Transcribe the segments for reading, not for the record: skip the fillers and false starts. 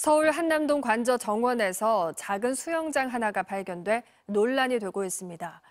서울 한남동 관저 정원에서 작은 수영장 하나가 발견돼 논란이 되고 있습니다.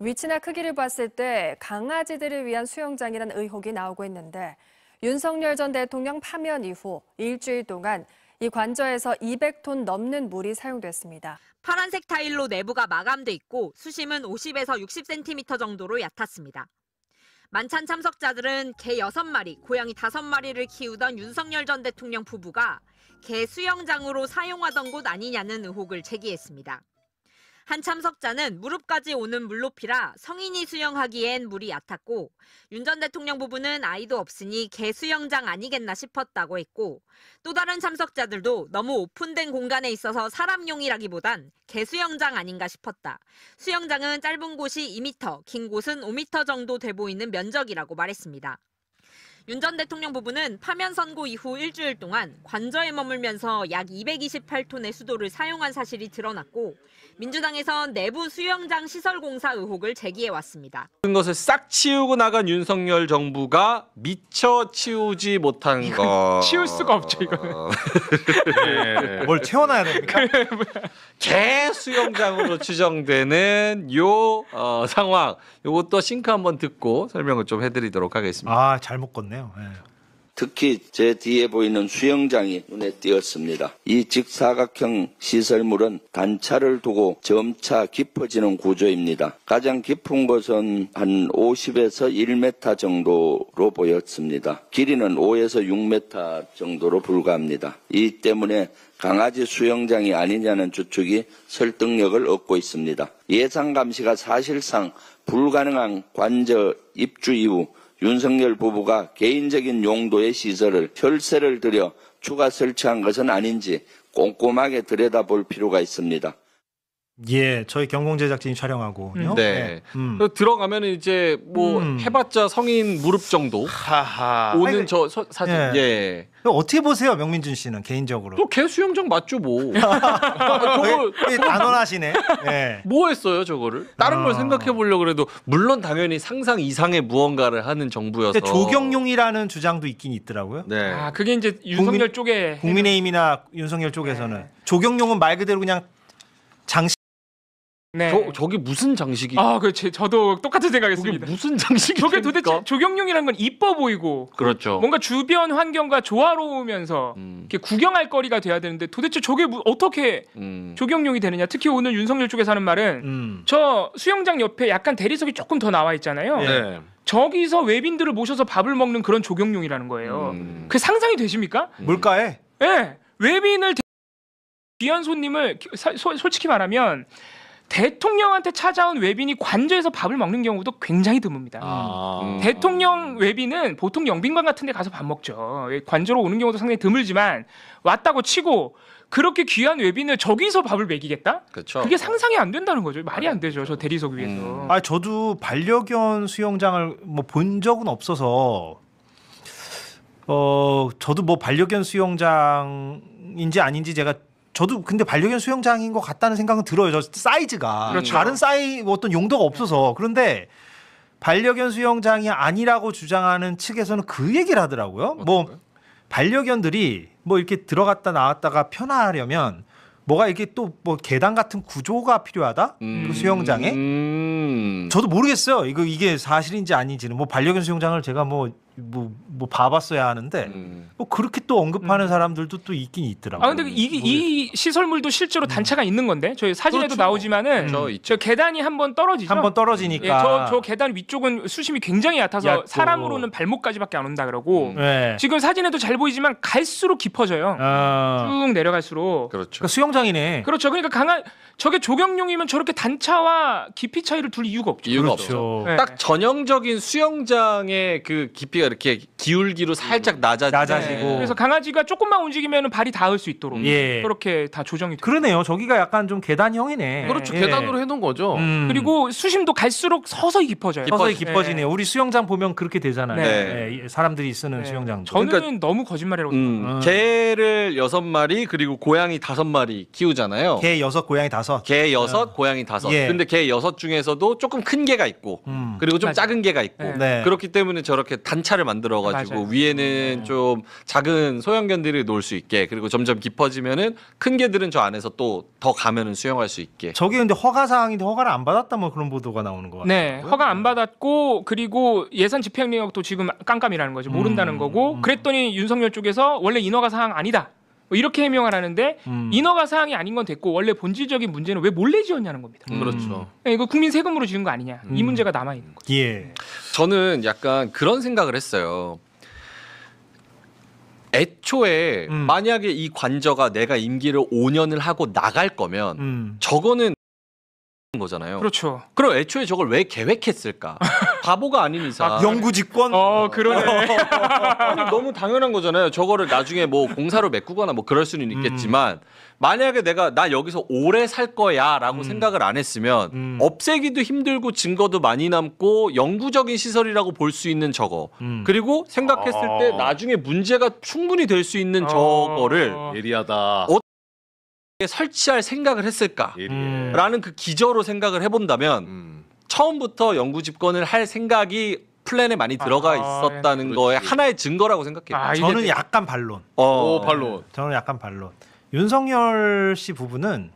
위치나 크기를 봤을 때 강아지들을 위한 수영장이라는 의혹이 나오고 있는데 윤석열 전 대통령 파면 이후 일주일 동안 이 관저에서 200톤 넘는 물이 사용됐습니다. 파란색 타일로 내부가 마감돼 있고 수심은 50에서 60cm 정도로 얕았습니다. 만찬 참석자들은 개 6마리, 고양이 5마리를 키우던 윤석열 전 대통령 부부가 개 수영장으로 사용하던 곳 아니냐는 의혹을 제기했습니다. 한 참석자는 무릎까지 오는 물높이라 성인이 수영하기엔 물이 얕았고 윤 전 대통령 부부는 아이도 없으니 개 수영장 아니겠나 싶었다고 했고 또 다른 참석자들도 너무 오픈된 공간에 있어서 사람용이라기보단 개 수영장 아닌가 싶었다. 수영장은 짧은 곳이 2m, 긴 곳은 5m 정도 돼 보이는 면적이라고 말했습니다. 윤 전 대통령 부부는 파면 선고 이후 일주일 동안 관저에 머물면서 약 228톤의 수도를 사용한 사실이 드러났고 민주당에선 내부 수영장 시설 공사 의혹을 제기해왔습니다. 모든 것을 싹 치우고 나간 윤석열 정부가 미처 치우지 못한 거. 치울 수가 없죠, 이거는. 네. 뭘 채워놔야 됩니까? 개 수영장으로 추정되는 요 상황. 요것도 싱크 한번 듣고 설명을 좀 해드리도록 하겠습니다. 아, 잘못 껐네요. 네. 특히 제 뒤에 보이는 수영장이 눈에 띄었습니다. 이 직사각형 시설물은 단차를 두고 점차 깊어지는 구조입니다. 가장 깊은 곳은 한 50에서 1m 정도로 보였습니다. 길이는 5에서 6m 정도로 불과합니다. 이 때문에 강아지 수영장이 아니냐는 추측이 설득력을 얻고 있습니다. 예상 감시가 사실상 불가능한 관저 입주 이후 윤석열 부부가 개인적인 용도의 시설을 혈세를 들여 추가 설치한 것은 아닌지 꼼꼼하게 들여다볼 필요가 있습니다. 예, 저희 경공 제작진이 촬영하고요. 네. 들어가면 이제 뭐 해봤자 성인 무릎 정도 하하. 오는 저 사진. 예. 예. 어떻게 보세요, 명민준 씨는 개인적으로? 또 개 수영장 맞죠 뭐. 되게 단언하시네. 예. 뭐 했어요 저거를? 다른 걸 생각해 보려고 그래도 물론 당연히 상상 이상의 무언가를 하는 정부여서. 근데 조경용이라는 주장도 있긴 있더라고요. 네. 아, 그게 이제 윤석열 쪽에 국민의힘이나 윤석열 쪽에서는 조경용은 말 그대로 그냥 장식. 네. 저게 무슨 장식이? 아, 그렇지. 저도 똑같은 저게 생각했습니다. 무슨 장식이? 저게 도대체 조경용이라는 건 이뻐 보이고 그렇죠. 뭔가 주변 환경과 조화로우면서 이렇게 구경할 거리가 돼야 되는데 도대체 저게 어떻게 조경용이 되느냐. 특히 오늘 윤석열 쪽에서 하는 말은 저 수영장 옆에 약간 대리석이 조금 더 나와 있잖아요. 네. 저기서 외빈들을 모셔서 밥을 먹는 그런 조경용이라는 거예요. 그게 상상이 되십니까? 물가에? 네. 외빈을 귀한 손님을 솔직히 말하면 대통령한테 찾아온 외빈이 관저에서 밥을 먹는 경우도 굉장히 드뭅니다. 대통령 외빈은 보통 영빈관 같은 데 가서 밥 먹죠. 관저로 오는 경우도 상당히 드물지만 왔다고 치고 그렇게 귀한 외빈을 저기서 밥을 먹이겠다? 그렇죠. 그게 상상이 안 된다는 거죠. 말이 안 되죠. 저 대리석 위에서. 아, 저도 반려견 수영장을 뭐 본 적은 없어서 저도 뭐 반려견 수영장인지 아닌지 저도 근데 반려견 수영장인 것 같다는 생각은 들어요. 저 사이즈가. 그렇죠. 다른 어떤 용도가 없어서. 그런데 반려견 수영장이 아니라고 주장하는 측에서는 그 얘기를 하더라고요. 뭐 반려견들이 뭐 이렇게 들어갔다 나왔다가 편하려면 뭐가 이렇게 또 뭐 계단 같은 구조가 필요하다? 그 수영장에? 저도 모르겠어요. 이게 사실인지 아닌지는. 뭐 반려견 수영장을 제가 뭐 봐봤어야 하는데 뭐 그렇게 또 언급하는 사람들도 또 있긴 있더라고요. 아, 근데 이 시설물도 실제로 단차가 있는 건데 저희 사진에도 그렇죠. 나오지만은 저 계단이 한번 떨어지죠. 한번 떨어지니까. 예, 저 계단 위쪽은 수심이 굉장히 얕아서 얕고. 사람으로는 발목까지밖에 안 온다 그러고 네. 지금 사진에도 잘 보이지만 갈수록 깊어져요. 쭉 내려갈수록. 그렇죠. 그러니까 수영장이네. 그렇죠. 그러니까 저게 조경용이면 저렇게 단차와 깊이 차이를 둘 이유가 없죠. 이유가 그렇죠. 없죠. 네. 딱 전형적인 수영장의 그 깊이가 이렇게 기울기로 살짝 낮아지고. 그래서 강아지가 조금만 움직이면 발이 닿을 수 있도록 예. 그렇게 다 조정이 돼요. 그러네요. 저기가 약간 좀 계단형이네. 그렇죠. 예. 계단으로 해놓은 거죠. 그리고 수심도 갈수록 서서히 깊어져요. 서서히 깊어지네요. 우리 수영장 보면 그렇게 되잖아요. 네. 예, 사람들이 쓰는 수영장. 저는 그러니까- 너무 거짓말이라고 생각해요. 개를 6마리 그리고 고양이 5마리 키우잖아요. 개 6, 고양이 5. 개 6, 고양이 5. 예. 근데 개 6 중에서도 조금 큰 개가 있고 그리고 좀 맞아. 작은 개가 있고 네. 그렇기 때문에 저렇게 단차를 철차를 만들어가지고 맞아요. 위에는 좀 작은 소형견들이 놀 수 있게 그리고 점점 깊어지면은 큰 개들은 저 안에서 또 더 가면은 수영할 수 있게. 저게 근데 허가 사항인데 허가를 안 받았다 뭐 그런 보도가 나오는 거 같아요. 네, 허가 안 받았고 그리고 예산 집행력도 지금 깜깜이라는 거죠. 모른다는 거고. 그랬더니 윤석열 쪽에서 원래 인허가 사항 아니다. 뭐 이렇게 해명을 하는데 인허가 사항이 아닌 건 됐고 원래 본질적인 문제는 왜 몰래 지었냐는 겁니다. 그렇죠. 네, 이거 국민 세금으로 지은 거 아니냐. 이 문제가 남아 있는 거죠. 예. 저는 약간 그런 생각을 했어요. 애초에 만약에 이 관저가 내가 임기를 5년을 하고 나갈 거면 저거는 거잖아요. 그렇죠. 그럼 애초에 저걸 왜 계획했을까? 바보가 아닌 이상. 영구집권. 그러네. 아니, 너무 당연한 거잖아요. 저거를 나중에 뭐 공사로 메꾸거나 뭐 그럴 수는 있겠지만 만약에 내가 나 여기서 오래 살 거야라고 생각을 안 했으면 없애기도 힘들고 증거도 많이 남고 영구적인 시설이라고 볼 수 있는 저거 그리고 생각했을 때 나중에 문제가 충분히 될 수 있는 저거를 예리하다. 설치할 생각을 했을까? 예리해. 라는 그 기저로 생각을 해본다면 처음부터 영구 집권을 할 생각이 플랜에 많이 들어가 있었다는 거에 하나의 증거라고 생각해요. 저는 약간 반론. 오, 반론. 저는 약간 반론. 윤석열 씨 부부는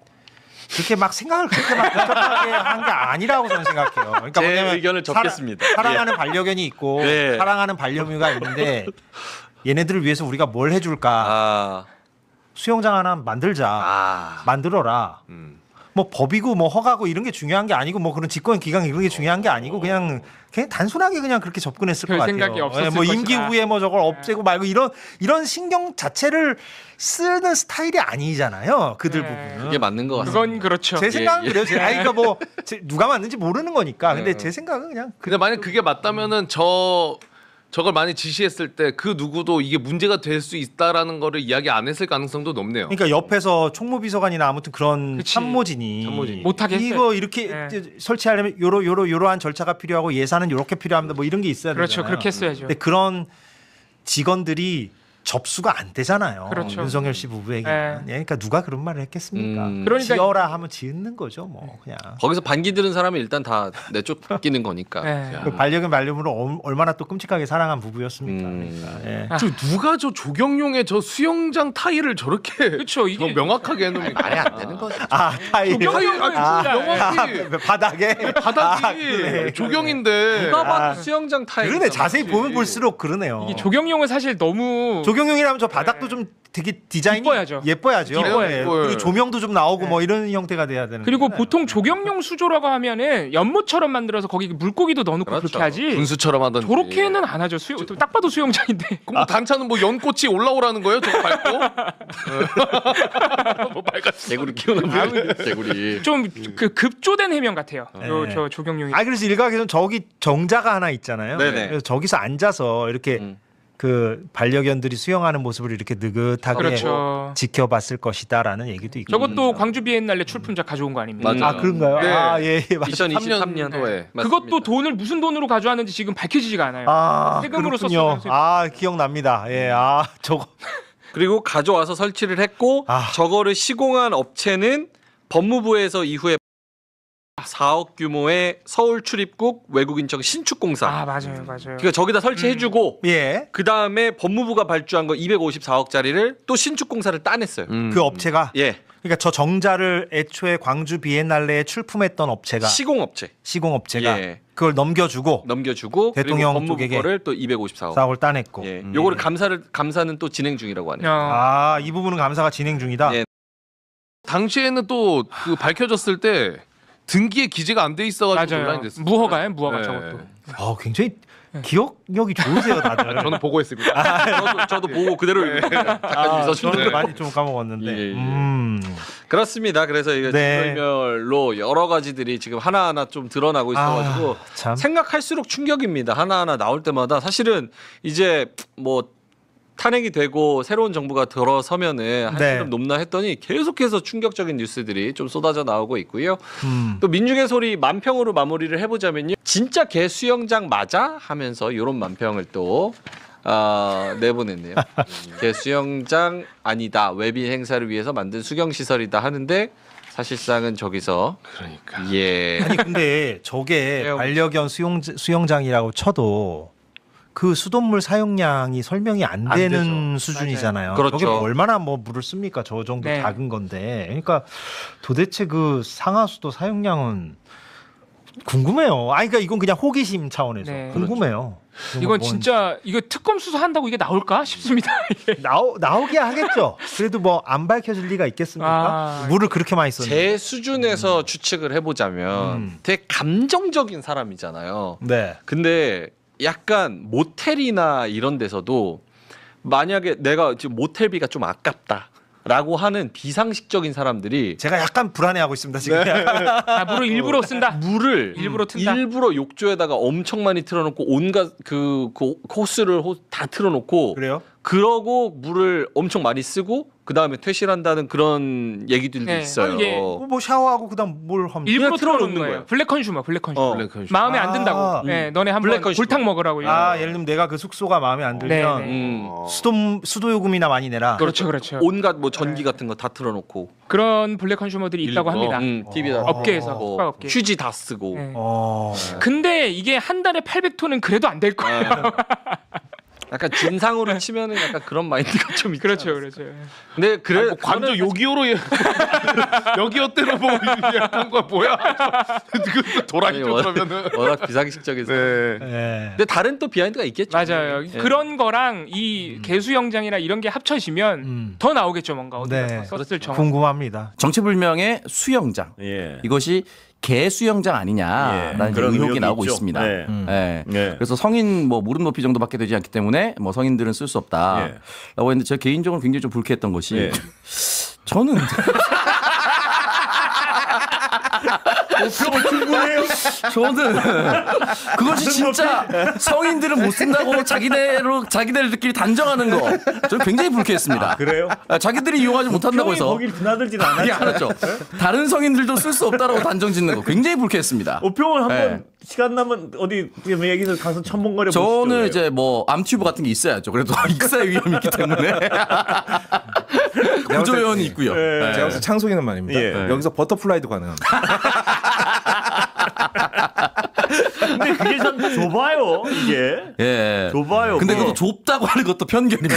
그렇게 막 생각을 그렇게 막 복잡하게 한 게 아니라고 저는 생각해요. 그러니까 제 뭐냐면 의견을 적겠습니다. 사랑하는 반려견이 있고 네. 사랑하는 반려묘가 있는데 얘네들을 위해서 우리가 뭘 해줄까? 아, 수영장 하나 만들자. 만들어라. 뭐 법이고 뭐 허가고 이런 게 중요한 게 아니고 뭐 그런 집권 기간 이런 게 중요한 게 아니고 그냥 단순하게 그냥 그렇게 접근했을 것 별 같아요. 생각이 없었을 뭐 임기 것이다. 후에 뭐 저걸 없애고 말고 이런 신경 자체를 쓰는 스타일이 아니잖아요. 그들 부분은. 그게 맞는 것 같습니다. 그건 그렇죠. 제 생각은 예. 그래요. 아니 그러니까 뭐 누가 맞는지 모르는 거니까. 근데 제 생각은 그냥 근데 만약 그게 맞다면은 저걸 많이 지시했을 때 그 누구도 이게 문제가 될 수 있다라는 거를 이야기 안 했을 가능성도 높네요. 그러니까 옆에서 총무비서관이나 아무튼 그런 그치. 참모진이 못하게 했어요. 이거 이렇게 설치하려면 요러한 절차가 필요하고 예산은 요렇게 필요합니다. 뭐 이런 게 있어야 그렇죠. 되잖아요. 그렇게 했어야죠. 근데 그런 직원들이 접수가 안 되잖아요. 그렇죠. 윤석열 씨 부부에게는. 그러니까 누가 그런 말을 했겠습니까? 그러니까 지어라 하면 지은 거죠, 뭐 그냥. 거기서 반기 들은 사람이 일단 다 내쫓기는 거니까. 네. 그 반려견 반려묘를 얼마나 또 끔찍하게 사랑한 부부였습니까? 그러니까. 예. 저 누가 저 조경용의 저 수영장 타일을 저렇게 그렇죠. 이게 저 명확하게 해놓으면 말이 안 되는 거죠. 아 타일. 명확히 바닥에. 바닥이 그래. 조경인데 누가 봐도 수영장 타일. 그러네. 자세히 보면 볼수록 그러네요. 이게 조경용은 사실 너무 조경용이라면 저 바닥도 좀 되게 디자인이 이뻐야죠. 예뻐야죠. 이뻐요, 예. 이뻐요. 그리고 조명도 좀 나오고 뭐 이런 형태가 돼야 되는. 그리고 거잖아요. 보통 조경용 수조라고 하면은 연못처럼 만들어서 거기 물고기도 넣어놓고 그렇죠. 그렇게 하지. 분수처럼 하던지. 저렇게는 안 하죠. 딱 봐도 수영장인데. 그럼 뭐 단차는 뭐 연꽃이 올라오라는 거예요? 저거 밟고? 뭐 밟았어. 개구리 키우는 개구리. 좀 그 급조된 해명 같아요. 네. 저 조경용이. 아 그래서 일각에서는 저기 정자가 하나 있잖아요. 네네. 그래서 저기서 앉아서 이렇게 그 반려견들이 수영하는 모습을 이렇게 느긋하게 그렇죠. 지켜봤을 것이다라는 얘기도 있고. 저것도 광주 비엔날레 출품작 가져온 거 아닙니까? 맞아. 아 그런가요? 네. 아 예, 예 맞. 2023년도에 그것도 돈을 무슨 돈으로 가져왔는지 지금 밝혀지지가 않아요. 아 세금으로 그렇군요. 썼어요. 아 기억납니다. 예, 아 저거. 그리고 가져와서 설치를 했고 저거를 시공한 업체는 법무부에서 이후에 4억 규모의 서울 출입국 외국인청 신축공사. 아 맞아요. 그러니까 저기다 설치해주고 예. 그 다음에 법무부가 발주한 거 254억짜리를 또 신축공사를 따냈어요. 그 업체가. 예, 그러니까 저 정자를 애초에 광주 비엔날레에 출품했던 업체가 시공업체 시공업체가 예. 그걸 넘겨주고 넘겨주고 대통령 그리고 법무부 쪽에게 거를 또 254억. 사업을 따냈고. 예, 요거를 감사는 또 진행 중이라고 하네요. 아 이 부분은 감사가 진행 중이다. 예. 당시에는 또 그 밝혀졌을 때 등기에 기재가 안 돼 있어가지고 맞아요. 논란이 됐어요. 무허가요, 무허가 네. 저것도. 굉장히 기억력이 좋으세요 다들. 저는 보고했습니다. 저도 보고 그대로 작가님 저는 써주는데. 많이 좀 까먹었는데. 예, 예. 그렇습니다. 그래서 이게 네. 진설멸로 여러 가지들이 지금 하나하나 좀 드러나고 있어가지고 참. 생각할수록 충격입니다. 하나하나 나올 때마다 사실은 이제 뭐 탄핵이 되고 새로운 정부가 들어서면은 한시름 높나 했더니 계속해서 충격적인 뉴스들이 좀 쏟아져 나오고 있고요. 또 민중의 소리 만평으로 마무리를 해보자면요. 진짜 개 수영장 맞아? 하면서 이런 만평을 또 내보냈네요. 개 수영장 아니다. 웨빙 행사를 위해서 만든 수경시설이다 하는데 사실상은 저기서 그러니까. 예. 아니 근데 저게 반려견 수영장이라고 쳐도 그 수돗물 사용량이 설명이 안 안 되는 되죠. 수준이잖아요. 그렇죠. 저게 얼마나 뭐 물을 씁니까? 저 정도 네. 작은 건데. 그러니까 도대체 그 상하수도 사용량은 궁금해요. 그러니까 이건 그냥 호기심 차원에서 네. 궁금해요. 이건 진짜 이거 특검 수사한다고 이게 나올까 싶습니다. 나오게 하겠죠. 그래도 뭐 안 밝혀질 리가 있겠습니까? 물을 그렇게 많이 썼는데. 제 수준에서 추측을 해보자면 되게 감정적인 사람이잖아요. 네. 근데 약간 모텔이나 이런 데서도 만약에 내가 지금 모텔비가 좀 아깝다라고 하는 비상식적인 사람들이 제가 약간 불안해하고 있습니다 지금. 물을 일부러 쓴다. 물을 일부러 튼다. 일부러 욕조에다가 엄청 많이 틀어놓고 온갖 그 호스를 다 틀어놓고 그래요? 그러고 물을 엄청 많이 쓰고 그 다음에 퇴실한다는 그런 얘기들도 네. 있어요. 이게 뭐 샤워하고 그다음 뭘 하면 일부러 그냥 틀어놓는 틀어놓는 거예요. 거예요. 블랙 컨슈머. 블랙 컨슈머. 마음에 안 아, 든다고. 네, 너네 한번 블랙 컨슈머. 골탕 먹으라고. 예를 들면 내가 그 숙소가 마음에 안 들면 네, 네. 수도 요금이나 많이 내라. 그렇죠. 온갖 뭐 전기 같은 거 다 틀어놓고 그런 블랙 컨슈머들이 있다고 일부러, 합니다. TV 다 업계에서, 뭐 숙박 업계. 휴지 다 쓰고. 네. 근데 이게 한 달에 800톤은 그래도 안 될 거예요. 약간 진상으로 치면은 약간 그런 마인드가 좀 있죠. 그렇죠, 그렇죠. 근데 그래 뭐 관저 요기요로 여기요 때로 뭐 약한 거야 뭐야? 그 도라이죠 그러면은. 워낙 비상식적이서. 네. 네. 근데 다른 또 비하인드가 있겠죠. 맞아요. 예. 그런 거랑 이 개수영장이나 이런 게 합쳐지면 더 나오겠죠, 뭔가 어디다 네. 썼을 정황. 궁금합니다. 정체불명의 수영장. 예. 이것이 개수영장 아니냐라는 예, 그런 의혹이 의혹이 나오고 있죠. 있습니다. 네. 예. 네. 그래서 성인 뭐 무릎 높이 정도밖에 되지 않기 때문에 뭐 성인들은 쓸 수 없다라고 예. 했는데 제가 개인적으로 굉장히 좀 불쾌했던 것이 예. 저는 표가 충분해요. 저는 그것이 진짜 성인들은 못 쓴다고 자기네들끼리 단정하는 거 저는 굉장히 불쾌했습니다. 그래요? 자기들이 이용하지 못한다고 표이 해서 거길 드나들지는 그게 않았죠. 알았죠. 다른 성인들도 쓸 수 없다라고 단정짓는 거 굉장히 불쾌했습니다. 표를 한번 네. 시간 나면 어디 여기서 가서 첨벙거려 보시죠. 저는 이제 뭐 암튜브 같은 게 있어야죠. 그래도 익사의 위험이 있기 때문에 구조연이 있고요. 네. 제가 무슨 창속이는 말입니다. 예. 여기서 버터플라이도 가능합니다. 근데 그게 참 좁아요 이게. 예. 좁아요. 근데 그거. 그것도 좁다고 하는 것도 편견입니다.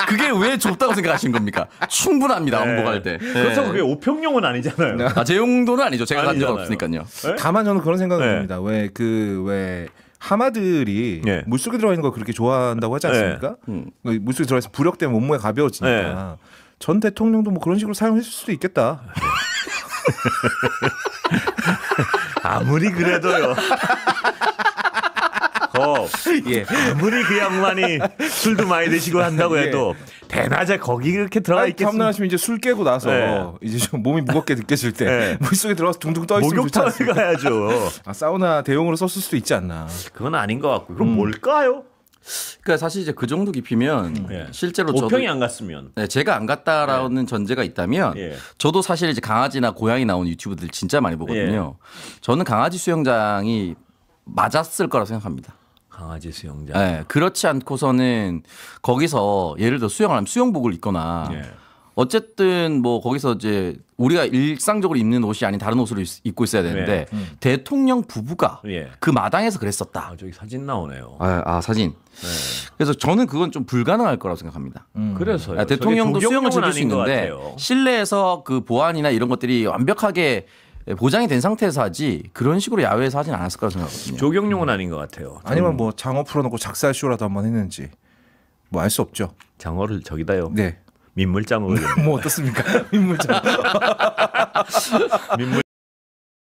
그게 왜 좁다고 생각하신 겁니까? 충분합니다. 네. 왕복할 때. 그렇다고 그게 오평용은 아니잖아요. 제 용도는 아니죠. 제가 간 적 아니잖아요. 없으니까요. 다만 저는 그런 생각을 네. 합니다. 왜 하마들이 네. 물속에 들어가 있는 거 그렇게 좋아한다고 하지 않습니까? 물속에 들어가서 부력 때문에 몸무게 가벼워지니까 전 대통령도 뭐 그런 식으로 사용했을 수도 있겠다. 아무리 그래도요. 예. 아무리 그 양반이 술도 많이 드시고 한다고 해도 대낮에 거기 그렇게 들어가 있겠습니까? 탐나시면 이제 술 깨고 나서 네. 이제 좀 몸이 무겁게 느껴질 때 네. 물속에 들어가서 둥둥 떠 있으면 좋지 목욕탕을 않습니까? 가야죠. 사우나 대용으로 썼을 수도 있지 않나. 그건 아닌 것 같고. 그럼 뭘까요? 그러니까 사실 이제 그 정도 깊이면 예. 실제로 저도 오평이 안 갔으면. 네, 제가 안 갔다라는 전제가 있다면 예. 저도 사실 이제 강아지나 고양이 나오는 유튜브들 진짜 많이 보거든요. 저는 강아지 수영장이 맞았을 거라고 생각합니다. 강아지 수영장. 네, 그렇지 않고서는 거기서 예를 들어 수영을 하면 수영복을 입거나 예. 어쨌든 뭐 거기서 이제 우리가 일상적으로 입는 옷이 아닌 다른 옷을 입고 있어야 되는데 대통령 부부가 예. 그 마당에서 그랬었다. 아, 저기 사진 나오네요. 사진. 그래서 저는 그건 좀 불가능할 거라고 생각합니다. 그래서요. 대통령도 저게 수영을 즐길 조경용은 수 아닌 것 있는데 같아요. 실내에서 그 보안이나 이런 것들이 완벽하게 보장이 된 상태에서 하지 그런 식으로 야외에서 하진 않았을 거라고 생각하거든요. 조경용은 아닌 것 같아요. 아니면 뭐 장어 풀어놓고 작살 쇼라도 한번 했는지 뭐 알 수 없죠. 장어를 저기다요. 네. 민물장어를. 뭐 어떻습니까? 민물장.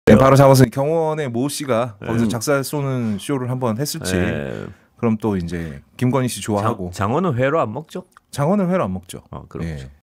네, 바로 잡아서 경원의 모 씨가 거기서 작살 쏘는 쇼를 한번 했을지. 예. 그럼 또 이제 김건희 씨 좋아하고 장어는 회로 안 먹죠? 장어는 회로 안 먹죠. 그렇죠. 예.